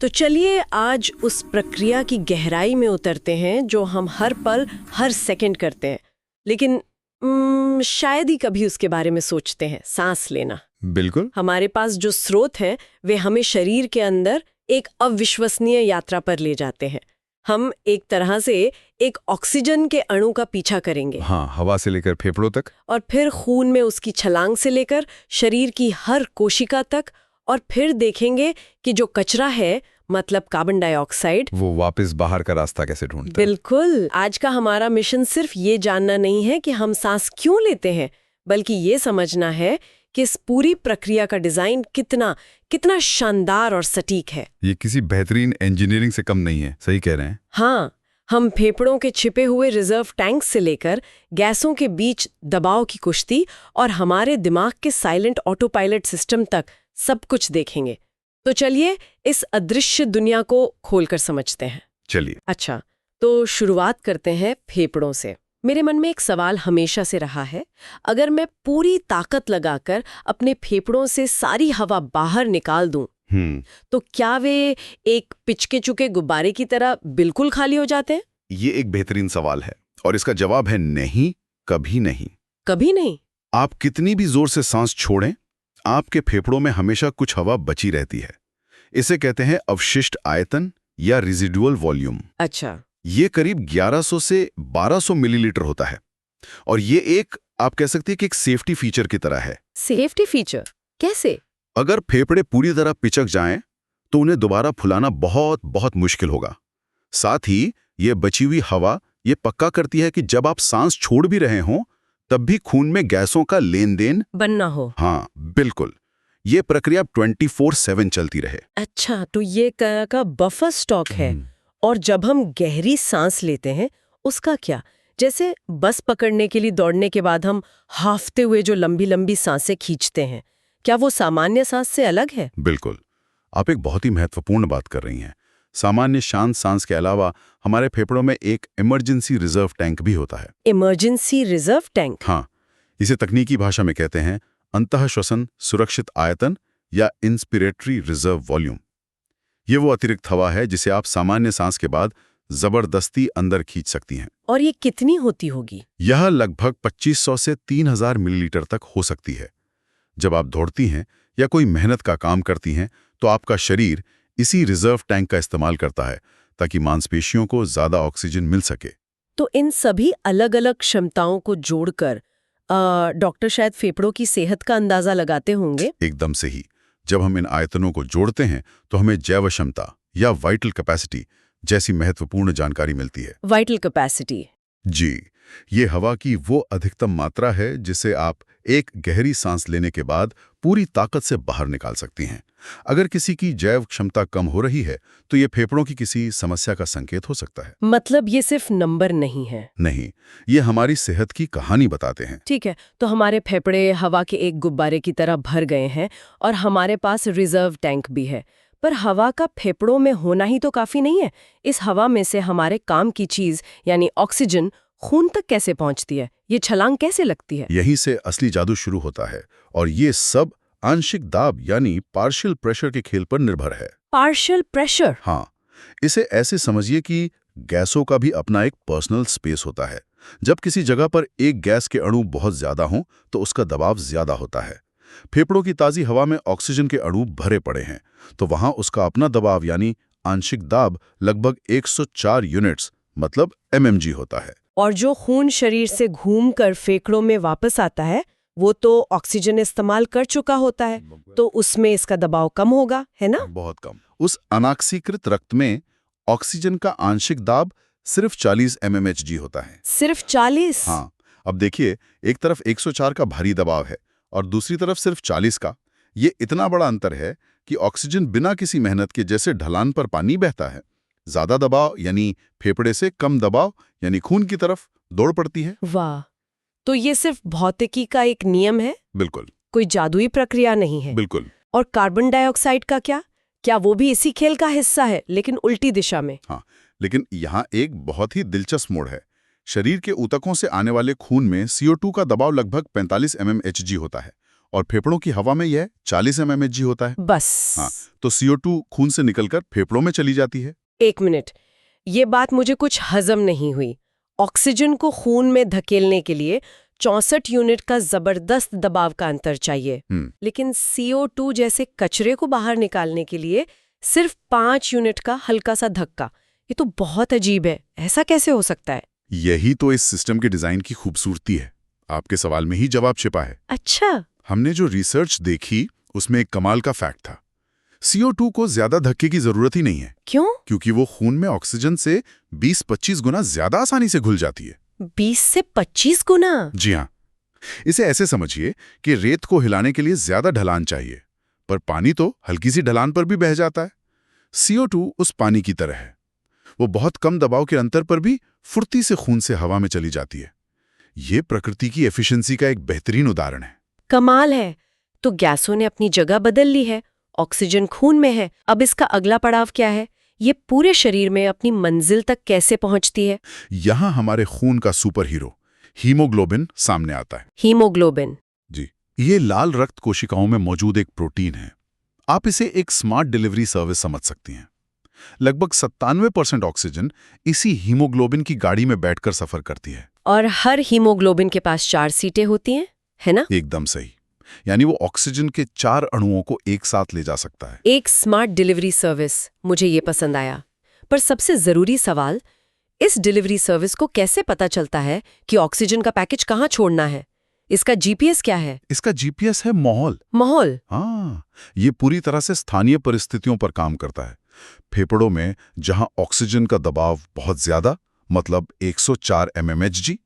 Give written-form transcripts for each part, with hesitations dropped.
तो चलिए आज उस प्रक्रिया की गहराई में उतरते हैं जो हम हर पल हर सेकंड करते हैं, लेकिन शायद ही कभी उसके बारे में सोचते हैं। सांस लेना। बिल्कुल। हमारे पास जो स्रोत हैं वे हमें शरीर के अंदर एक अविश्वसनीय यात्रा पर ले जाते हैं। हम एक तरह से एक ऑक्सीजन के अणु का पीछा करेंगे। हाँ, हवा से लेकर फेफड़ों तक, और फिर खून में उसकी छलांग से लेकर शरीर की हर कोशिका तक, और फिर देखेंगे कि जो कचरा है मतलब कार्बन डाइऑक्साइड, वो वापस बाहर का रास्ता कैसे ढूंढता है। बिल्कुल। आज का हमारा मिशन सिर्फ ये जानना नहीं है कि हम सांस क्यों लेते हैं, बल्कि ये समझना है कि इस पूरी प्रक्रिया का डिजाइन कितना शानदार और सटीक है। ये किसी बेहतरीन इंजीनियरिंग से कम नहीं है। सही कह रहे हैं। हाँ, हम फेफड़ों के छिपे हुए रिजर्व टैंक से लेकर गैसों के बीच दबाव की कुश्ती और हमारे दिमाग के साइलेंट ऑटो पायलट सिस्टम तक सब कुछ देखेंगे। तो चलिए इस अदृश्य दुनिया को खोलकर समझते हैं। चलिए। अच्छा, तो शुरुआत करते हैं फेफड़ों से। मेरे मन में एक सवाल हमेशा से रहा है, अगर मैं पूरी ताकत लगाकर अपने फेफड़ों से सारी हवा बाहर निकाल दूं, तो क्या वे एक पिचके चुके गुब्बारे की तरह बिल्कुल खाली हो जाते हैं? ये एक बेहतरीन सवाल है और इसका जवाब है नहीं, कभी नहीं। कभी नहीं? आप कितनी भी जोर से सांस छोड़ें, आपके फेफड़ों में हमेशा कुछ हवा बची रहती है। इसे कहते हैं अवशिष्ट आयतन या रेजिडुअल वॉल्यूम। अच्छा। ये करीब 1100 से 1200 मिलीलीटर होता है और ये एक, आप कह सकते हैं कि एक सेफ्टी फीचर की तरह है। सेफ्टी फीचर कैसे? अगर फेफड़े पूरी तरह पिचक जाएं, तो उन्हें दोबारा फुलाना बहुत बहुत मुश्किल होगा। साथ ही ये बची हुई हवा ये पक्का करती है कि जब आप सांस छोड़ भी रहे हों, तब भी खून में गैसों का लेन देन बनना हो। हाँ बिल्कुल, ये प्रक्रिया 24/7 चलती रहे। अच्छा, तो ये का बफर स्टॉक है। और जब हम गहरी सांस लेते हैं उसका क्या? जैसे बस पकड़ने के लिए दौड़ने के बाद हम हांफते हुए जो लंबी लंबी सांसें खींचते हैं, क्या वो सामान्य सांस से अलग है? बिल्कुल, आप एक बहुत ही महत्वपूर्ण बात कर रही हैं। सामान्य शांत सांस के अलावा हमारे फेफड़ों में एक इमरजेंसी रिजर्व टैंक भी होता है। Emergency reserve tank? हाँ, इसे तकनीकी भाषा में कहते हैं अंतःश्वसन सुरक्षित आयतन या इंस्पिरेटरी रिजर्व वॉल्यूम। ये वो अतिरिक्त हवा है जिसे आप सामान्य सांस के बाद जबरदस्ती अंदर खींच सकती हैं। और ये कितनी होती होगी? यह लगभग 2500 से 3000 मिलीलीटर तक हो सकती है। जब आप दौड़ती हैं या कोई मेहनत का काम करती हैं, तो आपका शरीर इसी रिजर्व टैंक का इस्तेमाल करता है ताकि मांसपेशियों को ज्यादा ऑक्सीजन मिल सके। तो इन सभी अलग-अलग क्षमताओं को जोड़कर डॉक्टर शायद फेफड़ों की सेहत का अंदाजा लगाते होंगे। एकदम सही। जब हम इन आयतनों को जोड़ते हैं तो हमें जैव क्षमता या वाइटल कैपेसिटी जैसी महत्वपूर्ण जानकारी मिलती है। Vital capacity? जी, ये हवा की वो अधिकतम मात्रा है जिसे आप एक गहरी सांस लेने के बाद पूरी ताकत से बाहर निकाल सकती हैं। अगर किसी की जैव क्षमता कम हो रही है तो ये फेफड़ों की किसी समस्या का संकेत हो सकता है। मतलब ये सिर्फ नंबर नहीं है? नहीं, ये हमारी सेहत की कहानी बताते हैं। ठीक है, तो हमारे फेफड़े हवा के एक गुब्बारे की तरह भर गए हैं और हमारे पास रिजर्व टैंक भी है। पर हवा का फेफड़ों में होना ही तो काफी नहीं है। इस हवा में से हमारे काम की चीज यानी ऑक्सीजन खून तक कैसे पहुंचती है? ये छलांग कैसे लगती है? यहीं से असली जादू शुरू होता है और ये सब आंशिक दाब यानी पार्शियल प्रेशर के खेल पर निर्भर है। Partial pressure? हाँ, इसे ऐसे समझिए कि गैसों का भी अपना एक पर्सनल स्पेस होता है। जब किसी जगह पर एक गैस के अणु बहुत ज्यादा हों तो उसका दबाव ज्यादा होता है। फेफड़ों की ताजी हवा में ऑक्सीजन के अणु भरे पड़े हैं, तो वहां उसका अपना दबाव यानी आंशिक दाब लगभग 104 यूनिट्स मतलब mmg होता है। और जो खून शरीर से घूमकर फेफड़ों में वापस आता है वो तो ऑक्सीजन इस्तेमाल कर चुका होता है, तो उसमें इसका दबाव कम होगा, है ना? बहुत कम। उस अनाक्सीकृत रक्त में ऑक्सीजन का आंशिक दाब सिर्फ 40 mmHg होता है। सिर्फ 40? हाँ, अब देखिए, एक तरफ 104 का भारी दबाव है और दूसरी तरफ सिर्फ 40 का। ये इतना बड़ा अंतर है कि ऑक्सीजन बिना किसी मेहनत के जैसे ढलान पर पानी बहता है। ज्यादा दबाव यानी फेफड़े से कम दबाव यानी खून की तरफ दौड़ पड़ती है। वाह, तो ये सिर्फ भौतिकी का एक नियम है? बिल्कुल। कोई जादुई प्रक्रिया नहीं है? बिल्कुल। और कार्बन डाइऑक्साइड का क्या वो भी इसी खेल का हिस्सा है, लेकिन उल्टी दिशा में? हाँ, लेकिन यहाँ एक बहुत ही दिलचस्प मोड़ है। शरीर के ऊतकों से आने वाले खून में CO2 का दबाव लगभग 45 mmHg होता है और फेफड़ों की हवा में यह 40 mmHg होता है। बस। हाँ, तो CO2 खून से निकलकर फेफड़ों में चली जाती है। एक मिनट, ये बात मुझे कुछ हजम नहीं हुई। ऑक्सीजन को खून में धकेलने के लिए 64 यूनिट का जबरदस्त दबाव का अंतर चाहिए, लेकिन CO2 जैसे कचरे को बाहर निकालने के लिए सिर्फ 5 यूनिट का हल्का सा धक्का। ये तो बहुत अजीब है, ऐसा कैसे हो सकता है? यही तो इस सिस्टम के डिजाइन की खूबसूरती है। आपके सवाल में ही जवाब छिपा है। अच्छा। हमने जो रिसर्च देखी उसमें एक कमाल का फैक्ट था। CO2 को ज्यादा धक्के की जरूरत ही नहीं है। क्यों? क्योंकि वो खून में ऑक्सीजन से 20-25 गुना ज्यादा आसानी से घुल जाती है। 20 से 25 गुना? जी हाँ। इसे ऐसे समझिए कि रेत को हिलाने के लिए ज्यादा ढलान चाहिए, पर पानी तो हल्की सी ढलान पर भी बह जाता है। CO2 उस पानी की तरह है। वो बहुत कम दबाव के अंतर पर भी फुर्ती से खून से हवा में चली जाती है। ये प्रकृति की एफिशिएंसी का एक बेहतरीन उदाहरण है। कमाल है। तो गैसों ने अपनी जगह बदल ली है, ऑक्सीजन खून में है। अब इसका अगला पड़ाव क्या है? ये पूरे शरीर में अपनी मंजिल तक कैसे पहुंचती है? यहाँ हमारे खून का सुपर हीरो हीमोग्लोबिन सामने आता है। हीमोग्लोबिन? जी, ये लाल रक्त कोशिकाओं में मौजूद एक प्रोटीन है। आप इसे एक स्मार्ट डिलीवरी सर्विस समझ सकती हैं। लगभग 97% ऑक्सीजन इसी हीमोग्लोबिन की गाड़ी में बैठकर सफर करती है। और हर हीमोग्लोबिन के पास 4 सीटें होती हैं, है ना? एकदम सही। यानी वो ऑक्सीजन के 4 अणुओं को एक साथ ले जा सकता है। एक स्मार्ट डिलीवरी सर्विस, मुझे ये पसंद आया। पर सबसे जरूरी सवाल, इस डिलीवरी सर्विस को कैसे पता चलता है कि ऑक्सीजन का पैकेज कहाँ छोड़ना है? इसका जीपीएस क्या है? इसका जीपीएस है माहौल। माहौल? हाँ, ये पूरी तरह से स्थानीय परिस्थितियों पर काम करता है। फेफड़ों में जहां ऑक्सीजन का दबाव बहुत ज्यादा, मतलब 104 mmHg,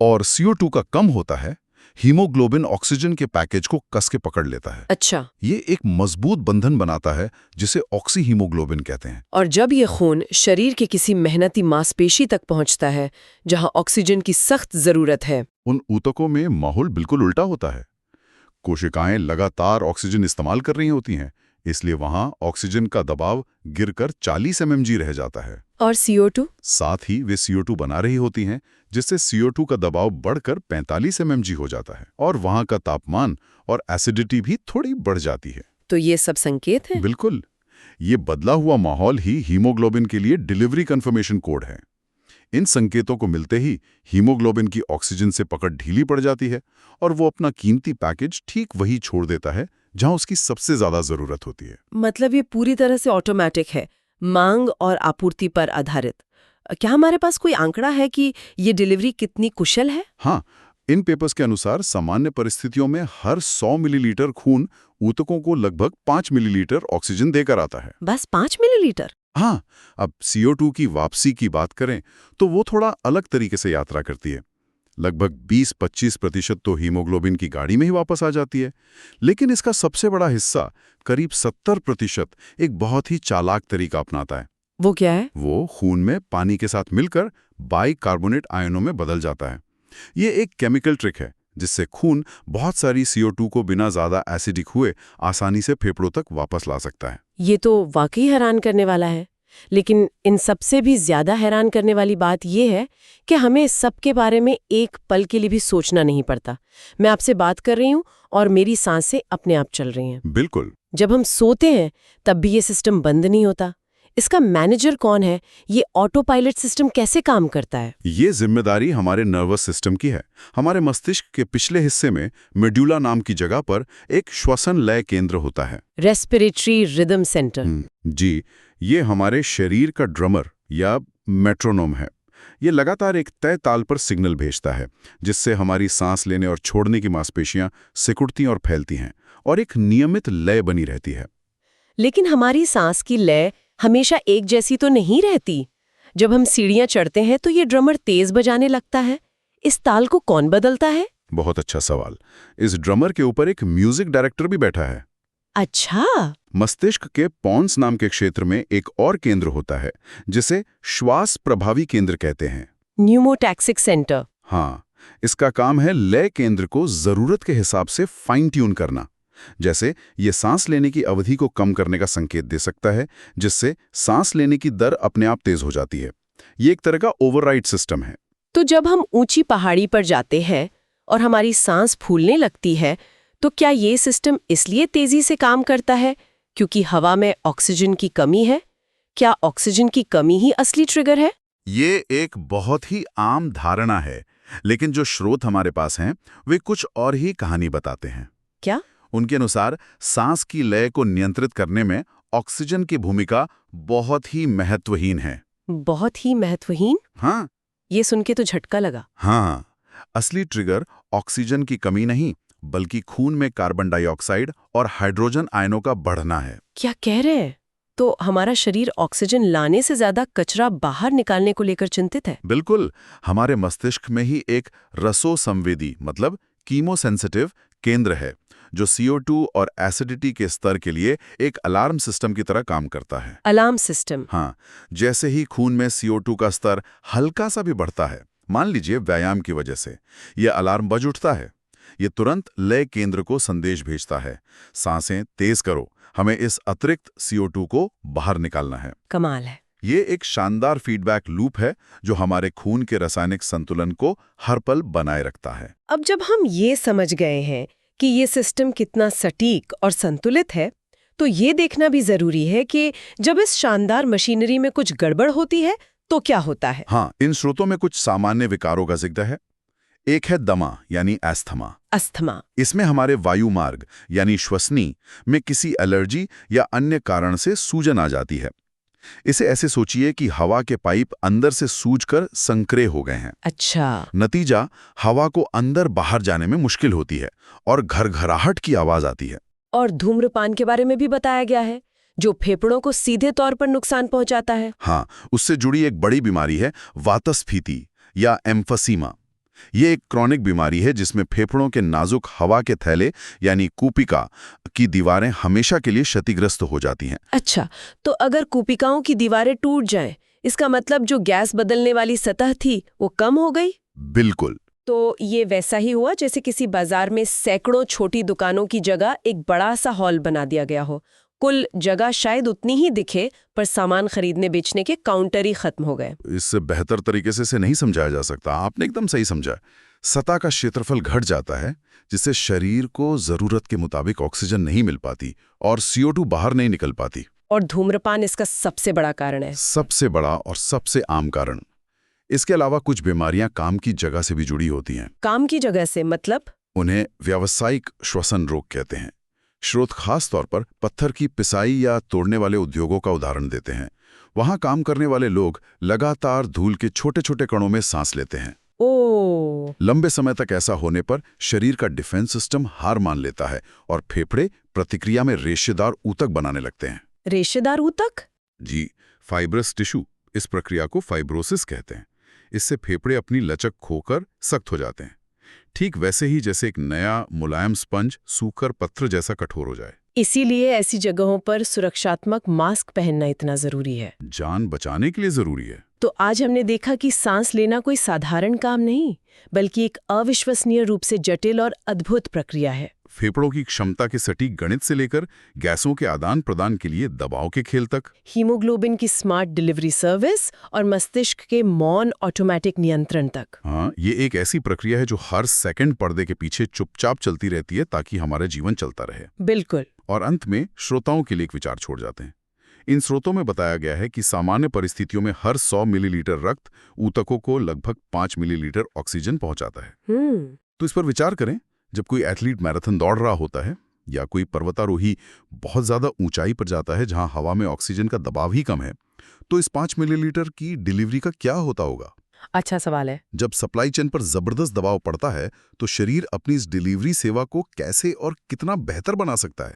और CO2 का कम होता है, हीमोग्लोबिन ऑक्सीजन के पैकेज को कस के पकड़ लेता है। अच्छा। ये एक मजबूत बंधन बनाता है जिसे ऑक्सी हीमोग्लोबिन कहते हैं। और जब ये खून शरीर के किसी मेहनती मांसपेशी तक पहुंचता है जहां ऑक्सीजन की सख्त जरूरत है, उन ऊतकों में माहौल बिल्कुल उल्टा होता है। कोशिकाएं लगातार ऑक्सीजन इस्तेमाल कर रही होती हैं, इसलिए वहां ऑक्सीजन का दबाव गिरकर 40 mmHg रह जाता है। और CO2? साथ ही वे CO2 बना रही होती हैं, जिससे CO2 का दबाव बढ़कर 45 mmHg हो जाता है, और वहां का तापमान और एसिडिटी भी थोड़ी बढ़ जाती है। तो ये सब संकेत है? बिल्कुल। ये बदला हुआ माहौल ही हीमोग्लोबिन के लिए डिलीवरी कंफर्मेशन कोड है। इन संकेतों को मिलते ही हीमोग्लोबिन की ऑक्सीजन से पकड़ ढीली पड़ जाती है और वो अपना कीमती पैकेज ठीक वही छोड़ देता है जहां उसकी सबसे ज्यादा जरूरत होती है। मतलब ये पूरी तरह से ऑटोमेटिक है, मांग और आपूर्ति पर आधारित। क्या हमारे पास कोई आंकड़ा है कि ये डिलीवरी कितनी कुशल है? हाँ, इन पेपर्स के अनुसार सामान्य परिस्थितियों में हर 100 मिलीलीटर खून ऊतकों को लगभग 5 मिलीलीटर ऑक्सीजन देकर आता है। बस 5 मिलीलीटर? हाँ, अब CO2 की वापसी की बात करें तो वो थोड़ा अलग तरीके से यात्रा करती है। लगभग 20-25% तो हीमोग्लोबिन की गाड़ी में ही वापस आ जाती है, लेकिन इसका सबसे बड़ा हिस्सा करीब 70% एक बहुत ही चालाक तरीका अपनाता है। वो क्या है? वो खून में पानी के साथ मिलकर बाइकार्बोनेट आयनों में बदल जाता है। ये एक केमिकल ट्रिक है जिससे खून बहुत सारी CO2 को बिना ज्यादा एसिडिक हुए आसानी से फेफड़ों तक वापस ला सकता है। ये तो वाकई हैरान करने वाला है। लेकिन इन सबसे भी ज्यादा हैरान करने वाली बात यह है कि हमें इस सब के बारे में एक पल के लिए भी सोचना नहीं पड़ता। मैं आपसे बात कर रही हूँ और मेरी सांसें अपने आप चल रही हैं। बिल्कुल। जब हम सोते हैं तब भी ये सिस्टम बंद नहीं होता। इसका मैनेजर कौन है? ये ऑटो पायलट सिस्टम कैसे काम करता है? ये जिम्मेदारी हमारे नर्वस सिस्टम की है। हमारे मस्तिष्क के पिछले हिस्से में मेडुला नाम की जगह पर एक श्वसन लय केंद्र होता है। Respiratory rhythm centre. जी, ये हमारे शरीर का ड्रमर या मेट्रोनोम है। ये लगातार एक तय ताल पर सिग्नल भेजता है, जिससे हमारी सांस लेने और छोड़ने की मांसपेशियां सिकुड़ती और फैलती हैं और एक नियमित लय बनी रहती है। लेकिन हमारी सांस की लय हमेशा एक जैसी तो नहीं रहती। जब हम सीढ़ियां चढ़ते हैं तो ये ड्रमर तेज बजाने लगता है। इस ताल को कौन बदलता है? बहुत अच्छा सवाल। इस ड्रमर के ऊपर एक म्यूजिक डायरेक्टर भी बैठा है। अच्छा। मस्तिष्क के पॉन्स नाम के क्षेत्र में एक और केंद्र होता है जिसे श्वास प्रभावी केंद्र कहते हैं। Pneumotaxic centre. हाँ, इसका काम है लय केंद्र को जरूरत के हिसाब से फाइन ट्यून करना। जैसे ये सांस लेने की अवधि को कम करने का संकेत दे सकता है, जिससे सांस लेने की दर अपने आप तेज हो जाती है। ये एक तरह का ओवरराइड सिस्टम है। तो जब हम ऊंची पहाड़ी पर जाते हैं और हमारी सांस फूलने लगती है तो क्या ये सिस्टम इसलिए तेजी से काम करता है क्योंकि हवा में ऑक्सीजन की कमी है? क्या ऑक्सीजन की कमी ही असली ट्रिगर है? ये एक बहुत ही आम धारणा है, लेकिन जो स्रोत हमारे पास हैं वे कुछ और ही कहानी बताते हैं। क्या? उनके अनुसार सांस की लय को नियंत्रित करने में ऑक्सीजन की भूमिका बहुत ही महत्वहीन है। बहुत ही महत्वहीन? हाँ ये सुन के तो झटका लगा। हाँ, असली ट्रिगर ऑक्सीजन की कमी नहीं, बल्कि खून में कार्बन डाइऑक्साइड और हाइड्रोजन आयनों का बढ़ना है। क्या कह रहे हैं? तो हमारा शरीर ऑक्सीजन लाने से ज्यादा कचरा बाहर निकालने को लेकर चिंतित है? बिल्कुल, हमारे मस्तिष्क में ही एक रसोसंवेदी मतलब कीमोसेंसिटिव केंद्र है, जो CO2 और एसिडिटी के स्तर के लिए एक अलार्म सिस्टम की तरह काम करता है। Alarm system? हाँ, जैसे ही खून में CO2 का स्तर हल्का सा भी बढ़ता है, मान लीजिए व्यायाम की वजह से, यह अलार्म बज उठता है। ये तुरंत लय केंद्र को संदेश भेजता है, सांसें तेज करो, हमें इस अतिरिक्त CO2 को बाहर निकालना है। कमाल है। ये एक शानदार फीडबैक लूप है जो हमारे खून के रासायनिक संतुलन को हर पल बनाए रखता है। अब जब हम ये समझ गए हैं कि ये सिस्टम कितना सटीक और संतुलित है, तो ये देखना भी जरूरी है कि जब इस शानदार मशीनरी में कुछ गड़बड़ होती है तो क्या होता है। हाँ, इन स्रोतों में कुछ सामान्य विकारों का जिक्र है। एक है दमा यानी एस्थमा। अस्थमा? इसमें हमारे वायु मार्ग यानी श्वसनी में किसी एलर्जी या अन्य कारण से सूजन आ जाती है। इसे ऐसे सोचिए कि हवा के पाइप अंदर से सूजकर संकरे हो गए हैं। अच्छा। नतीजा, हवा को अंदर बाहर जाने में मुश्किल होती है और घरघराहट की आवाज आती है। और धूम्रपान के बारे में भी बताया गया है, जो फेफड़ों को सीधे तौर पर नुकसान पहुंचाता है। हाँ, उससे जुड़ी एक बड़ी बीमारी है वातस्फीति या एम्फसीमा। ये एक क्रॉनिक बीमारी है जिसमें फेफड़ों के नाजुक हवा के थैले यानी कूपिका की दीवारें हमेशा के लिए क्षतिग्रस्त हो जाती हैं। अच्छा, तो अगर कूपिकाओं की दीवारें टूट जाएं, इसका मतलब जो गैस बदलने वाली सतह थी वो कम हो गई? बिल्कुल। तो ये वैसा ही हुआ जैसे किसी बाजार में सैकड़ों छोटी दुकानों की जगह एक बड़ा सा हॉल बना दिया गया हो। कुल जगह शायद उतनी ही दिखे, पर सामान खरीदने बेचने के काउंटर ही खत्म हो गए। इससे बेहतर तरीके से इसे नहीं समझाया जा सकता। आपने एकदम सही समझा। सतह का क्षेत्रफल घट जाता है, जिससे शरीर को जरूरत के मुताबिक ऑक्सीजन नहीं मिल पाती और CO2 बाहर नहीं निकल पाती। और धूम्रपान इसका सबसे बड़ा कारण है। सबसे बड़ा और सबसे आम कारण। इसके अलावा कुछ बीमारियां काम की जगह से भी जुड़ी होती हैं। काम की जगह से मतलब? उन्हें व्यावसायिक श्वसन रोग कहते हैं। स्रोत खास तौर पर पत्थर की पिसाई या तोड़ने वाले उद्योगों का उदाहरण देते हैं। वहां काम करने वाले लोग लगातार धूल के छोटे छोटे कणों में सांस लेते हैं। ओह! लंबे समय तक ऐसा होने पर शरीर का डिफेंस सिस्टम हार मान लेता है और फेफड़े प्रतिक्रिया में रेशेदार ऊतक बनाने लगते हैं। रेशेदार ऊतक? जी, फाइब्रस टिश्यू। इस प्रक्रिया को फाइब्रोसिस कहते हैं। इससे फेफड़े अपनी लचक खोकर सख्त हो जाते हैं, ठीक वैसे ही जैसे एक नया मुलायम स्पंज सूखकर पत्थर जैसा कठोर हो जाए। इसीलिए ऐसी जगहों पर सुरक्षात्मक मास्क पहनना इतना जरूरी है। जान बचाने के लिए जरूरी है। तो आज हमने देखा कि सांस लेना कोई साधारण काम नहीं, बल्कि एक अविश्वसनीय रूप से जटिल और अद्भुत प्रक्रिया है। फेफड़ों की क्षमता के सटीक गणित से लेकर गैसों के आदान प्रदान के लिए दबाव के खेल तक, हीमोग्लोबिन की स्मार्ट डिलीवरी सर्विस और मस्तिष्क के मौन ऑटोमेटिक नियंत्रण तक। हाँ, ये एक ऐसी प्रक्रिया है जो हर सेकंड पर्दे के पीछे चुपचाप चलती रहती है ताकि हमारा जीवन चलता रहे। बिल्कुल। और अंत में श्रोताओं के लिए एक विचार छोड़ जाते हैं। इन स्रोतों में बताया गया है कि सामान्य परिस्थितियों में हर 100 मिलीलीटर रक्त ऊतकों को लगभग 5 मिलीलीटर ऑक्सीजन पहुंचाता है। तो इस पर विचार करें, जब कोई एथलीट मैराथन दौड़ रहा होता है या कोई पर्वतारोही बहुत ज्यादा ऊंचाई पर जाता है जहां हवा में ऑक्सीजन का दबाव ही कम है, तो इस 5 मिलीलीटर की डिलीवरी का क्या होता होगा? अच्छा सवाल है। जब सप्लाई चेन पर जबरदस्त दबाव पड़ता है तो शरीर अपनी इस डिलीवरी सेवा को कैसे और कितना बेहतर बना सकता है?